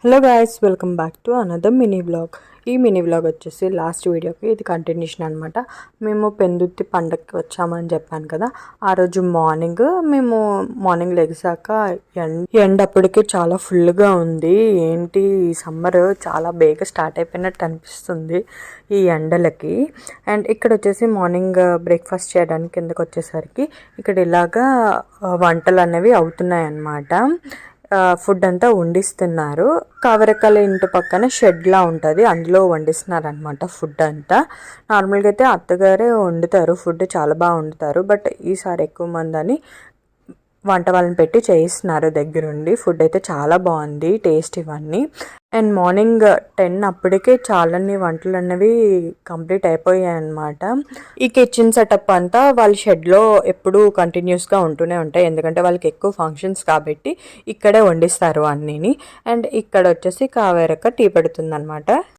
Hello guys, welcome back to another mini vlog. ఈ mini vlog వచ్చేసి last వీడియోకి ఇది కంటిన్యూషన్ అనమాట. మేము పెందుర్తి పండగకి వచ్చామని చెప్పాను కదా. ఆ రోజు మార్నింగ్ లెగిసాక ఎండ అప్పటికే చాలా ఫుల్గా ఉంది. ఏంటి ఈ సమ్మర్ చాలా బేగా స్టార్ట్ అయిపోయినట్టు అనిపిస్తుంది ఈ ఎండలకి. అండ్ ఇక్కడ వచ్చేసి మార్నింగ్ బ్రేక్ఫాస్ట్ చేయడానికి కిందకు వచ్చేసరికి ఇక్కడ ఇలాగా వంటలు అనేవి అవుతున్నాయి అన్నమాట. ఫుడ్ అంతా వండిస్తున్నారు. కావరకాల ఇంటి పక్కన షెడ్లా ఉంటుంది, అందులో వండిస్తున్నారు అనమాట ఫుడ్ అంతా. నార్మల్గా అయితే అత్తగారే వండుతారు, ఫుడ్ చాలా బాగా వండుతారు. బట్ ఈసారి ఎక్కువ మంది అని వంట వాళ్ళని పెట్టి చేయిస్తున్నారు దగ్గరుండి. ఫుడ్ అయితే చాలా బాగుంది, టేస్ట్ ఇవన్నీ. అండ్ మార్నింగ్ 10 అప్పటికే చాలాన్ని వంటలు అన్నవి కంప్లీట్ అయిపోయాయి అనమాట. ఈ కిచెన్ సెటప్ అంతా వాళ్ళ షెడ్లో ఎప్పుడూ కంటిన్యూస్గా ఉంటూనే ఉంటాయి, ఎందుకంటే వాళ్ళకి ఎక్కువ ఫంక్షన్స్ కాబట్టి ఇక్కడే వండిస్తారు అన్నీని. అండ్ ఇక్కడ వచ్చేసి కావేరక్క టీ పెడుతుంది అనమాట.